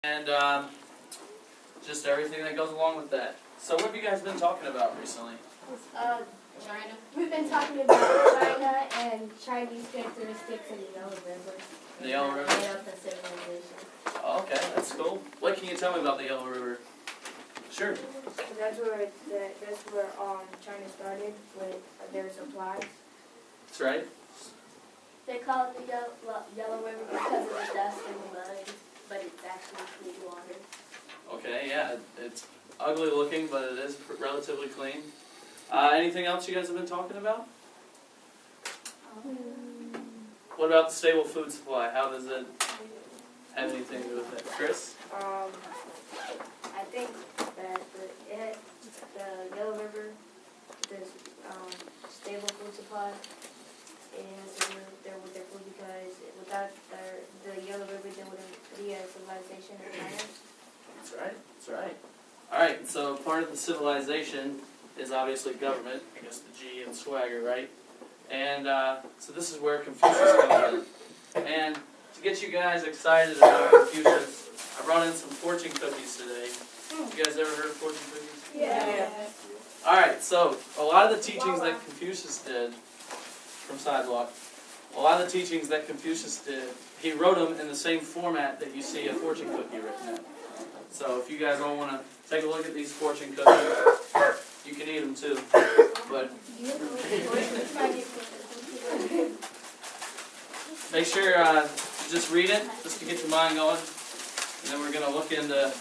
and just everything that goes along with that. So what have you guys been talking about recently? China. We've been talking about China and Chinese characteristics in the Yellow River. The Yellow River? Right up the civilization. Oh, okay, that's cool. What can you tell me about the Yellow River? Sure. That's where China started with their supplies. That's right. They call it the Yellow River because of the dust and the mud, but it's actually clean water. Okay, yeah, it's ugly looking, but it is relatively clean. Anything else you guys have been talking about? What about the stable food supply? How does it have anything to do with it? Chris? I think that the Yellow River, this stable food supply, it has to do with their food because without the Yellow River, there wouldn't be a civilization in China. That's right, that's right. Alright, so part of the civilization is obviously government, I guess the G and swagger, right? And so this is where Confucius comes in. And to get you guys excited about Confucius, I brought in some fortune cookies today. You guys ever heard of fortune cookies? Yeah. Alright, so a lot of the teachings that Confucius did from Sidewalk, a lot of the teachings that Confucius did, he wrote them in the same format that you see a fortune cookie written in. So if you guys all want to take a look at these fortune cookies, you can eat them too. But make sure you just read it, just to get your mind going. And then we're going to look into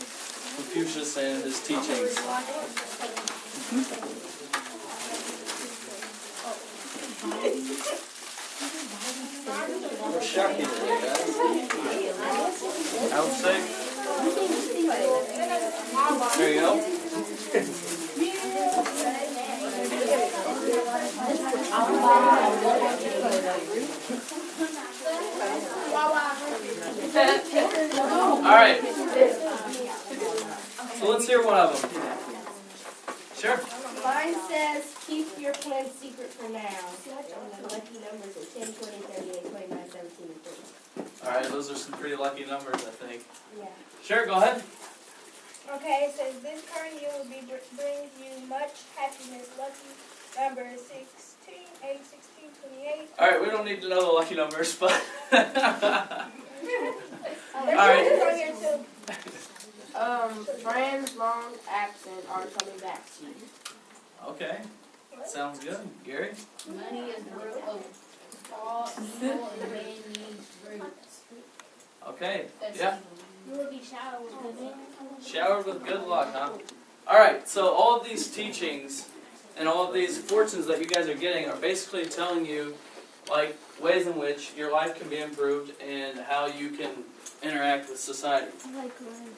Confucius and his teachings. We're shocking today, guys. I would say. There you go. Alright. So let's hear one of them. Sure. Mine says, keep your plan secret for now. And the lucky numbers are 10, 20, 38, 29, 17, and 30. Alright, those are some pretty lucky numbers, I think. Yeah. Sure, go ahead. Okay, it says this current year will bring you much happiness. Lucky number 16, 8, 16, 28. Alright, we don't need to know the lucky numbers, but... There's Alright. numbers on here too. Friends, long absent are coming back to you. Okay, sounds good. Gary? Money is the root of all evil and man needs roots. Okay, yeah. You will be showered with good luck. Showered with good luck, huh? Alright, so all of these teachings and all of these fortunes that you guys are getting are basically telling you, like, ways in which your life can be improved and how you can interact with society.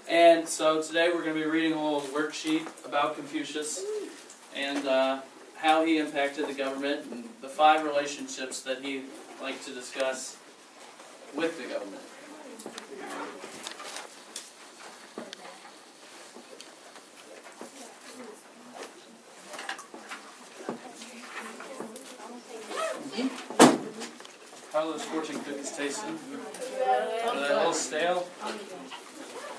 And so today we're going to be reading a little worksheet about Confucius and how he impacted the government and the 5 relationships that he liked to discuss with the government. How are those fortune cookies tasting? Are they a little stale?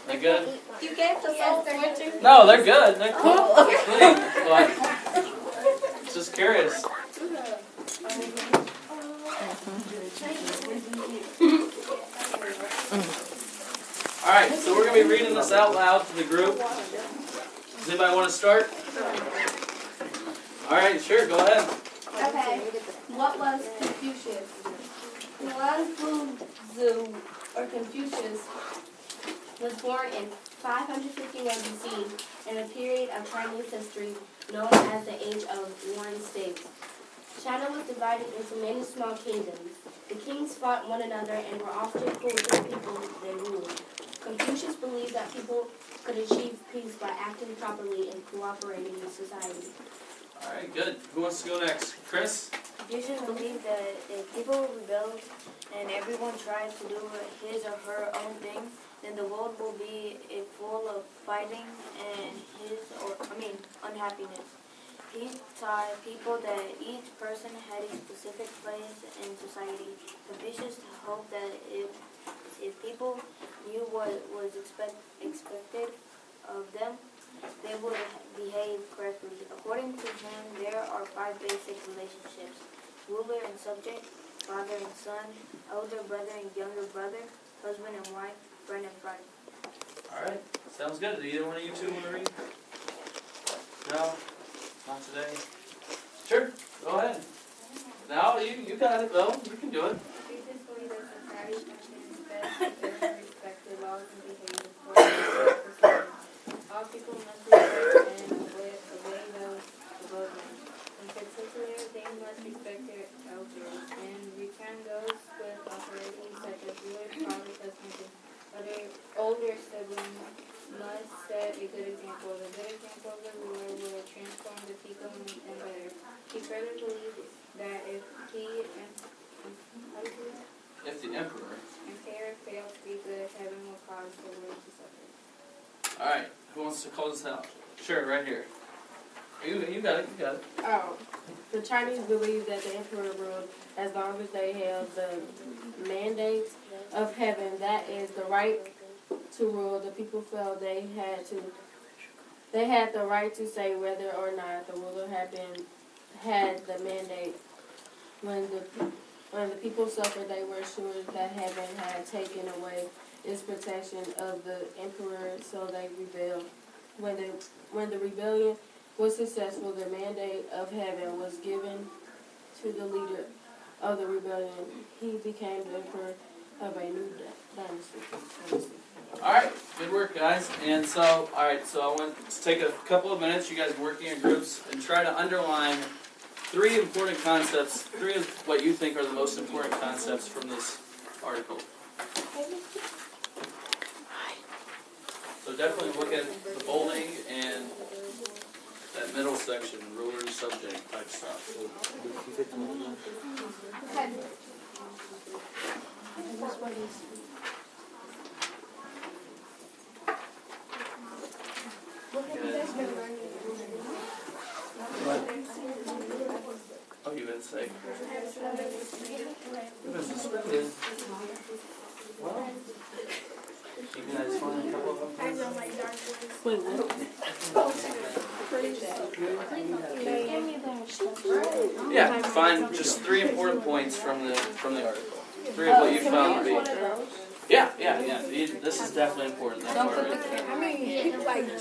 They good? You gave the soul fortune? No, they're good. They're cool. Clean. But just curious. Alright, so we're going to be reading this out loud to the group. Does anybody want to start? Alright, sure, go ahead. Okay. What was Confucius? Zu, or Confucius, was born in 551 BC in a period of Chinese history known as the Age of Warring States. China was divided into many small kingdoms. The kings fought one another and were often cruel to the people they ruled. Confucius believed that people could achieve peace by acting properly and cooperating with society. Alright, good. Who wants to go next? Chris? Confucius believed that if people rebel and everyone tries to do his or her own thing, then the world will be full of fighting and unhappiness. He taught people that each person had a specific place in society. Confucius hoped that if people knew what was expected of them, they will behave correctly. According to him, there are 5 basic relationships: ruler and subject, father and son, elder brother and younger brother, husband and wife, friend and friend. Alright, sounds good. Do either one of you two want to read? No? Not today? Sure, go ahead. No, you got it though. You can do it. Previously, the society functions best if there are respected laws and behavior for all people must respect and obey those above them. In particular, they must respect their elders and return those with authority, such as rulers, fathers, husbands, and other older siblings must set a good example. The good example of the ruler will transform the people and make them better. He further believed that if he and If the emperor. Empire failed to be good, heaven will cause the world to suffer. Alright, who wants to close this out? Sure, right here. You got it, you got it. The Chinese believe that the emperor ruled as long as they held the mandates of heaven. That is the right to rule. The people felt they had the right to say whether or not the ruler had the mandate. When the people suffered, they were sure that heaven had taken away its protection of the emperor, so they rebelled. When the rebellion was successful, the mandate of heaven was given to the leader of the rebellion. He became the emperor of a new dynasty. Alright, good work guys. And so, alright, so I want to take a couple of minutes, you guys working in groups, and try to underline 3 important concepts, 3 of what you think are the most important concepts from this article. So definitely look at the bolding and that middle section, ruler and subject type stuff. Oh, you didn't say. You've been suspended. Well, you guys find a couple of them? Wait, Yeah, find just 3 important points from the article. 3 of what you found to be. Yeah. This is definitely important. That part right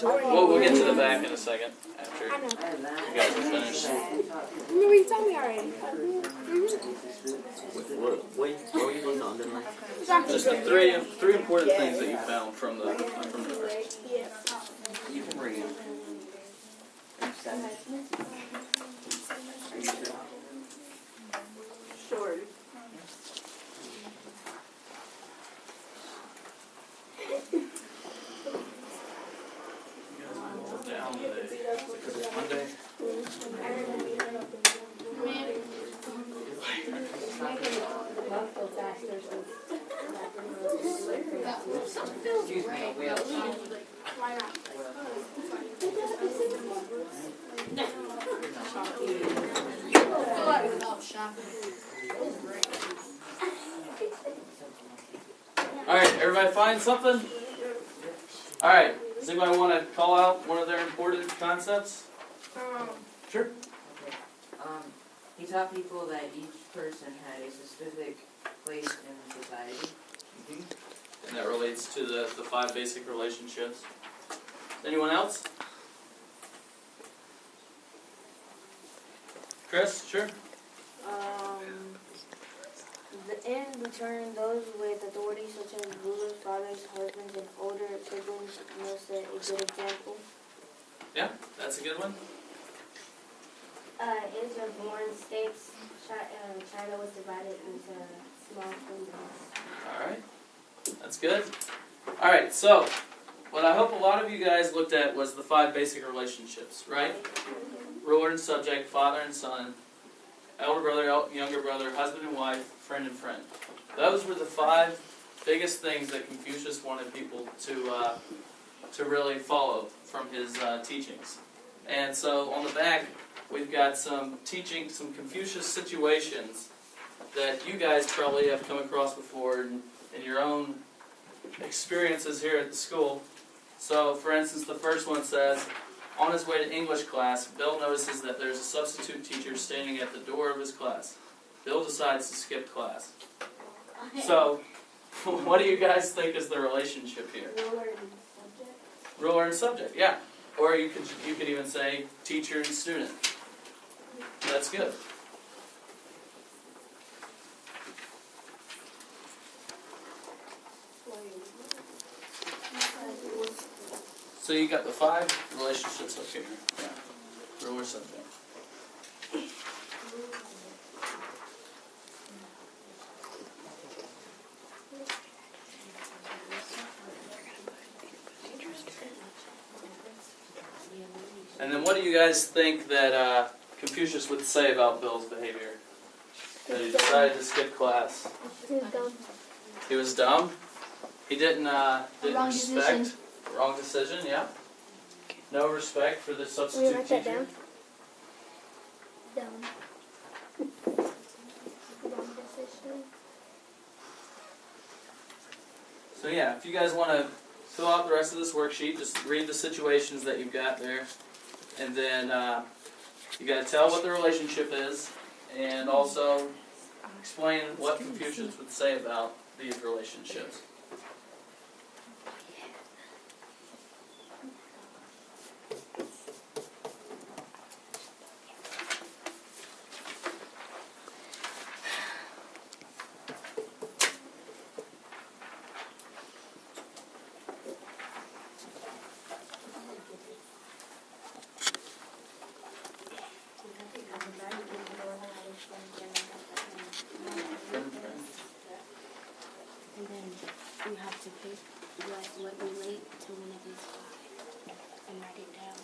there. We'll get to the back in a second after you guys are finished. You told me already. What were you going to underline? Just the 3 important things that you found from the article. You can bring it. Sure. You guys might hold down today because it's Monday. Excuse me, Why not? Alright, everybody find something? Alright, does anybody want to call out one of their important concepts? Sure. He taught people that each person had a specific place in society. And that relates to the 5 basic relationships. Anyone else? Chris, sure. In return, those with authority, such as rulers, fathers, husbands, and older siblings, must set a good example. Yeah, that's a good one. Age of foreign states, China was divided into small kingdoms. Alright, that's good. Alright, so, what I hope a lot of you guys looked at was the 5 basic relationships, right? Ruler and subject, father and son, elder brother, younger brother, husband and wife, friend and friend. Those were the 5 biggest things that Confucius wanted people to really follow from his teachings. And so on the back, we've got some Confucius situations that you guys probably have come across before in your own experiences here at the school. So, for instance, the first one says, on his way to English class, Bill notices that there's a substitute teacher standing at the door of his class. Bill decides to skip class. So, what do you guys think is the relationship here? Ruler and subject. Ruler and subject, yeah. Or you could even say teacher and student. That's good. So you got the 5 relationships up here. Yeah. Ruler, subject. And then what do you guys think that Confucius would say about Bill's behavior? That he decided to skip class. He was dumb. He didn't Wrong respect. decision. Wrong decision, yeah. No respect for the Will substitute you write that teacher. down? Wrong decision. So yeah, if you guys want to fill out the rest of this worksheet, just read the situations that you've got there. And then you got to tell what the relationship is, and also explain what Confucius would say about these relationships. And then you have to pick what relate to one of these 5 and write it down.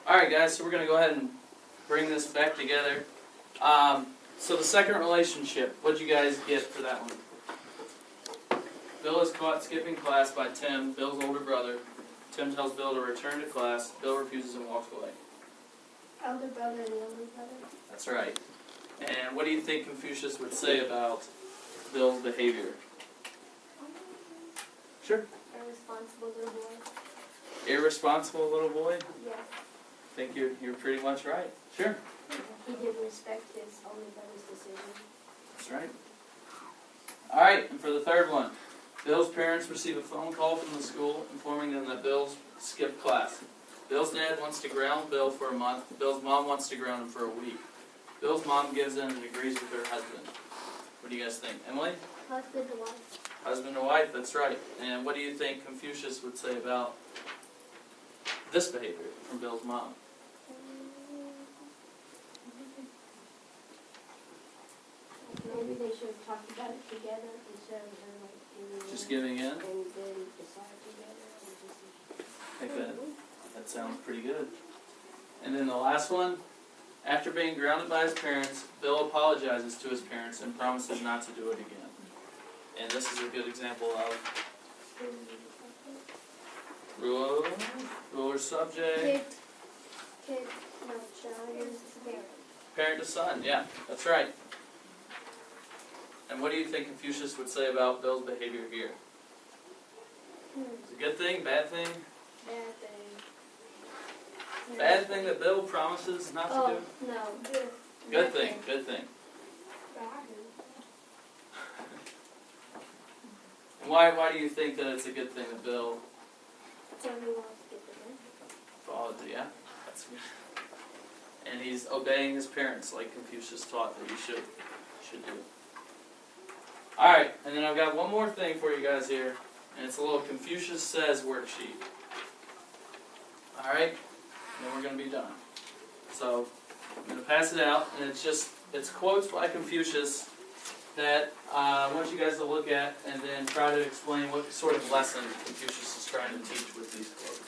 Alright guys, so we're going to go ahead and bring this back together. So the second relationship, what'd you guys get for that one? Bill is caught skipping class by Tim, Bill's older brother. Tim tells Bill to return to class. Bill refuses and walks away. Elder brother and younger brother. That's right. And what do you think Confucius would say about Bill's behavior? Sure. Irresponsible little boy. Irresponsible little boy? Yes. I think you're pretty much right. Sure. He didn't respect his older brother's decision. That's right. Alright, and for the third one. Bill's parents receive a phone call from the school informing them that Bill's skipped class. Bill's dad wants to ground Bill for a month. Bill's mom wants to ground him for a week. Bill's mom gives in and agrees with her husband. What do you guys think? Emily? Husband to wife. Husband and wife, that's right. And what do you think Confucius would say about this behavior from Bill's mom? Maybe they should have talked about it together instead of her like Just giving in? and then decide together and just. I think that sounds pretty good. And then the last one, after being grounded by his parents, Bill apologizes to his parents and promises not to do it again. And this is a good example of ruler subject, No, child. parent to son. Yeah, that's right. And what do you think Confucius would say about Bill's behavior here? It's a good thing, bad thing? Bad thing. Bad thing that Bill promises not to do? No, good. Good thing, good thing. And why do you think that it's a good thing that Bill So he wants to get the ring. followed? Yeah, that's good. And he's obeying his parents like Confucius taught that you should do. Alright, and then I've got one more thing for you guys here, and it's a little Confucius Says worksheet. Alright, then we're going to be done. So, I'm going to pass it out, and it's quotes by Confucius that I want you guys to look at and then try to explain what sort of lesson Confucius is trying to teach with these quotes.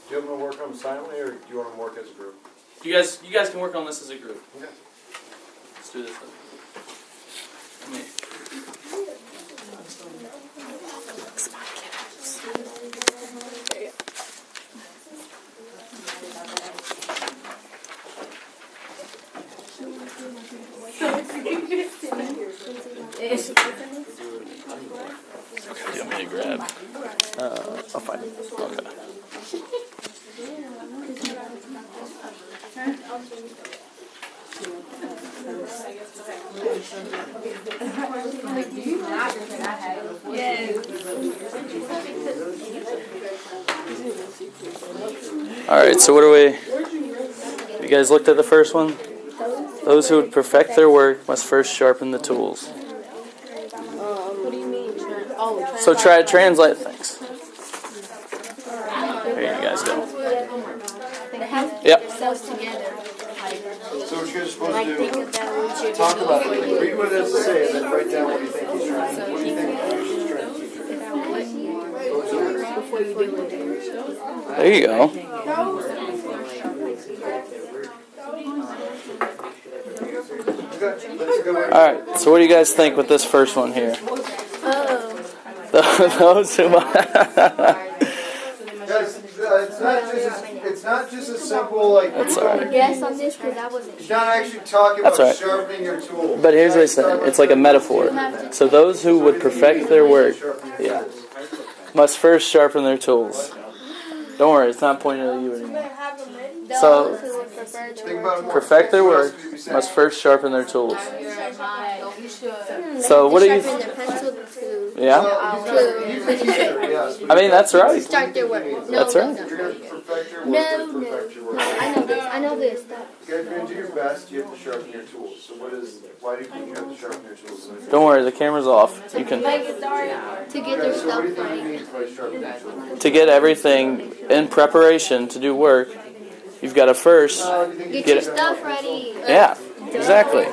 Do you want to work on them silently, or do you want them to work as a group? You guys can work on this as a group. Okay. Let's do this. I mean, Do you want me to grab? I'll find it. Okay. Alright, so what are we... You guys looked at the first one? Those who would perfect their work must first sharpen the tools. What do you mean? So try to translate things. There you guys go. They have Yep. themselves together. So what you're supposed Like to think do, about what you're talk about doing. it, read what it has to say, and then write down what you think he's trying to teach. What do you think he's trying to teach her? About what before you do it. There you go. Okay, let's go ahead. Alright, so what do you guys think with this first one here? Those who... Guys, it's not just a simple, like, That's alright. Guess on this because I wasn't he's not actually talking That's about right. sharpening your tool. But here's what he's saying. It's like a metaphor. So those who would perfect their work, yeah, must first sharpen their tools. Don't worry, it's not pointed at you anymore. So, those who would prefer to Think work. about it more. perfect their What work else could you be saying? must first sharpen their tools. You should. So what do you... Sharpen their pencil to Yeah? You can teach her, yes. I mean, that's right. start their work. No, That's no, right. no. You're going to perfect your work, No, perfect your work. no. I know this. I know this. Stop. You guys are going to do your best, you have to sharpen your tools. So why do you think you have to sharpen your tools? Don't worry, the camera's off. You can... To get their So what do you stuff think he right. means by sharpening your tools? To get everything in preparation to do work, you've got to first... How do you think Get you your do that? stuff ready. Yeah, exactly.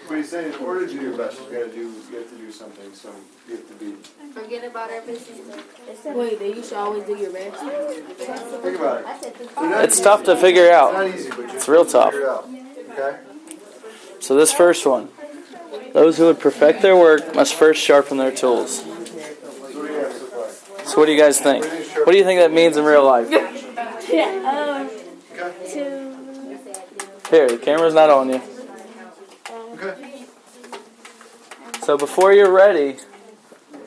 But he's saying in order to do your best, you have to do something, so you have to be. Forget about our business. Wait, then you should always do your best. Think about it. It's tough to figure It's out. not easy, but you It's real tough. figure it out. Okay? So this first one. Those who would perfect their work must first sharpen their tools. So what do you have so far? So what do you guys think? What do you think that means in real life? Here, the camera's not on you. Okay. So before you're ready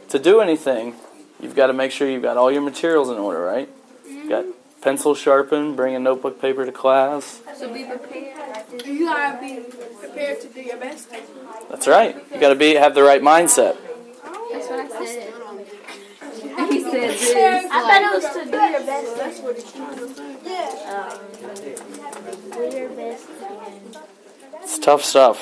to do anything, you've got to make sure you've got all your materials in order, right? You've got pencil sharpened, bring a notebook, paper to class. So be prepared. You gotta be prepared to do your best. That's right. You got to have the right mindset. That's what I said. He said this. I thought it was to do your best. That's what it's Do your best. It's tough stuff.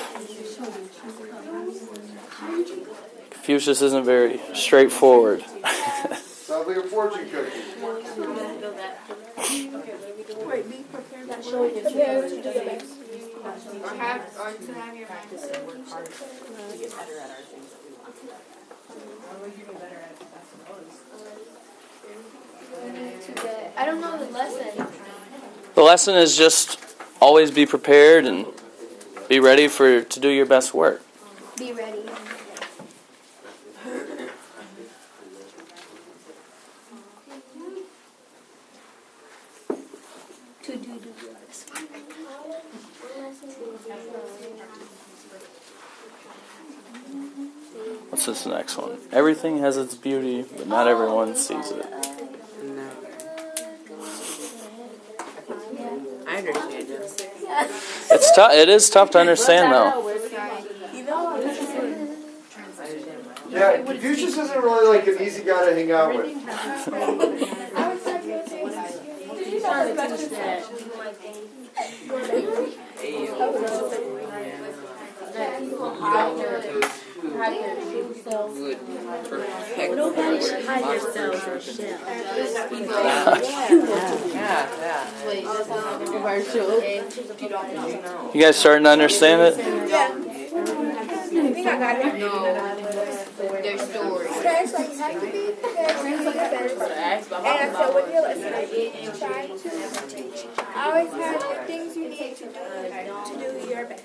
Confucius isn't very straightforward. Sounds like a fortune cookie. Wait, be prepared to do your best. Or to have your mindset. I don't know the lesson. The lesson is just always be prepared and be ready to do your best work. Be ready. To do your best. What's this next one? Everything has its beauty, but not everyone sees it. No. I understand this. It's tough. It is tough to understand, though. Yeah, Confucius isn't really like an easy guy to hang out with. Nobody should hide themselves or shell. You guys starting to understand it? I think I got it. Their story. Translate, you have to be prepared to do your best. And I said, what your lesson try to always have the things you need to do your best.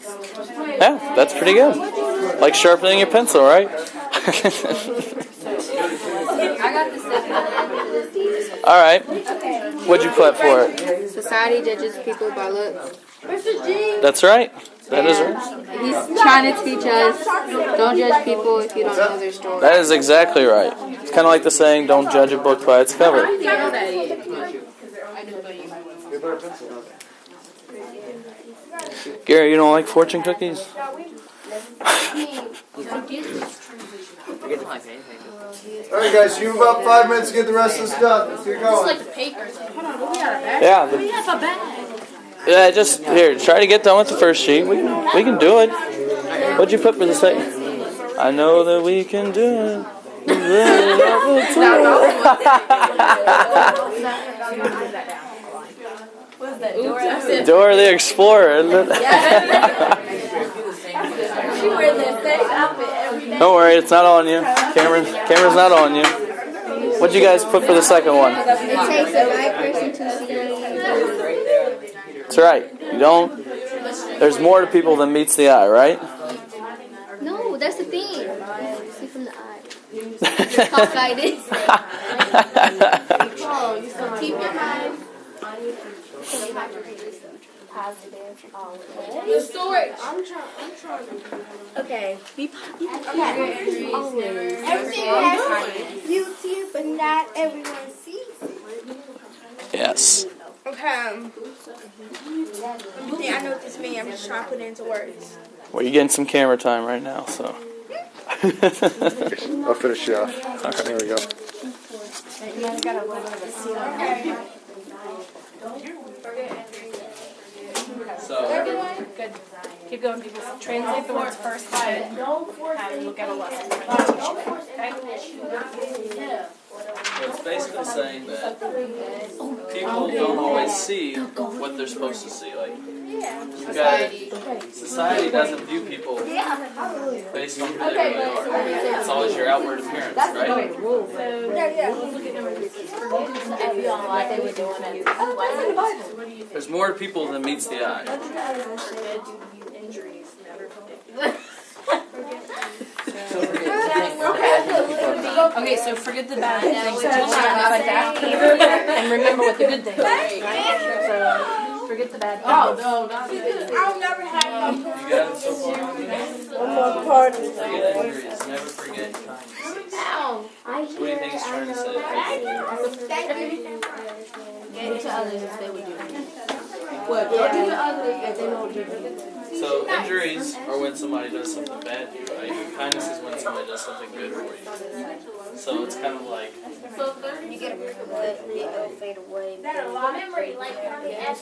Yeah, that's pretty good. Like sharpening your pencil, right? I got the second one. All right. What'd you put for it? Society judges people by looks. That's right. That is right. He's trying to teach us, don't judge people if you don't know their story. That is exactly right. It's kind of like the saying, don't judge a book by its cover. Gary, you don't like fortune cookies? Alright guys, you have about 5 minutes to get the rest of this done. Let's get going. Yeah, just here. Try to get done with the first sheet. We can do it. What'd you put for the second? I know that we can do it. Dora the Explorer, isn't it? Don't worry, it's not on you. Camera's not on you. What'd you guys put for the second one? It takes a right person to see. That's right. You don't. There's more to people than meets the eye, right? No, that's the thing. See from the eye. Cockeyed. Keep your mind on your future. So you have to be positive always. The story. Okay. Everything has beauty, but not everyone sees it. Yes. Okay. Yeah, I know what this means. I'm just trying to put it into words. Well, you're getting some camera time right now, so. I'll finish it off. Okay. There we go. So, Keep going, people. Translate the words first, then have look at a lesson. So it's basically saying that people don't always see what they're supposed to see. Like, you've got society doesn't view people based on who they really are. It's always your outward appearance, right? There's more to people than meets the eye. Okay, so forget the bad things and remember what the good things are. So forget the bad things. Oh, no, not I'll never have You got it so far? one more part. Forget injuries. Never forget kindness. What do you think he's trying to say? Give to others if they would do it. What? Don't do to others if they won't do it. So injuries are when somebody does something bad to you, right? Kindness is when somebody does something good for you. So it's kind of like, You get it, it'll fade away. Memory, like, yeah,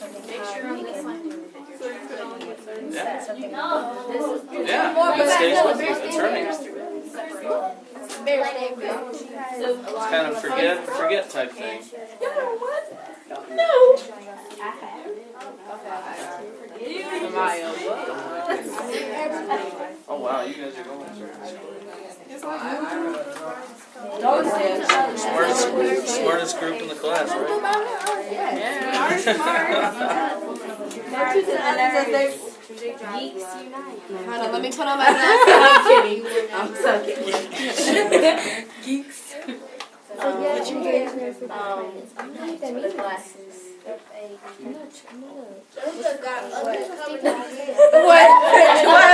More it stays bad. with you. It's hurting. It's kind of forget type thing. Oh wow, you guys are going smartest group in the class, right? Hold on, let me put on my glasses. I'm kidding. I'm so kidding. Geeks. What's your glasses? What?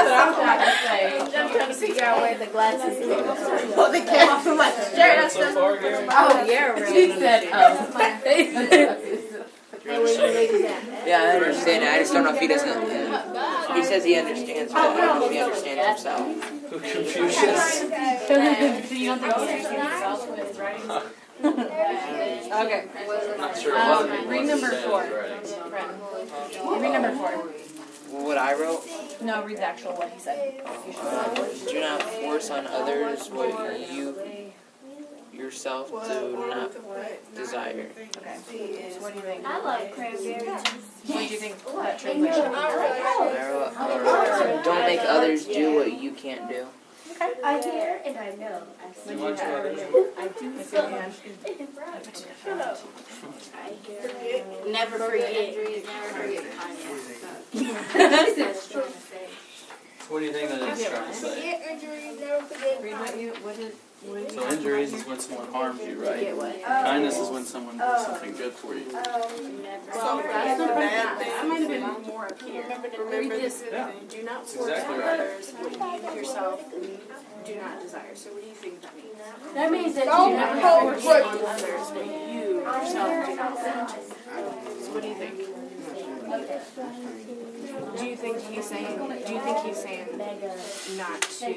I'm trying to figure out where the glasses are. Oh, they came off of my shirt. So far, Gary? Oh, yeah, right. She said, Yeah, I understand it. I just don't know if he doesn't. He says he understands, but I don't know if he understands himself. Who Confucius? So you don't think he's actually himself with writing? Okay. Not sure Read number 4. Read number 4. What I wrote? No, read the actual what he said. Do not force on others what you yourself do not desire. Okay. So what do you think? I like cranberry juice. What do you think that translation means? I wrote, don't make others do what you can't do. I hear and I know. I see. You want to others? I do. Never forget. So what do you think that is trying to say? So injuries is when someone harms you, right? Kindness is when someone does something good for you. I might have been more up here. Read this. Yeah. Do not That's force exactly on right. others what you yourself do not desire. So what do you think that means? That means that Don't you never force On others what you yourself do not want. So what do you think? Do you think he's saying not to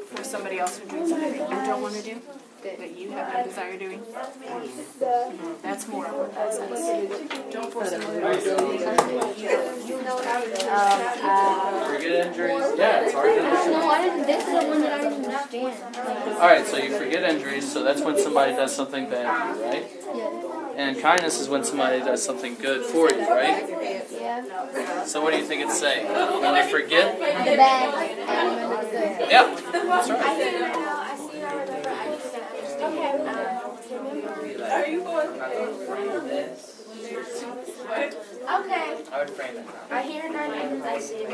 for somebody else who's doing something that you don't want to do? That you have no desire doing? That's more what that says. Don't force someone else to do something that you don't Forget injuries? Yeah, it's hard to understand. No, I didn't. This is the one that I didn't understand. Alright, so you forget injuries, so that's when somebody does something bad to you, right? And kindness is when somebody does something good for you, right? Yeah. So what do you think it's saying? When you forget? The bad and remember the good. Yeah, that's right. I hear it now. I see it. I remember. I just don't understand. Are you going? Okay. I would frame it. I hear it now because I see it.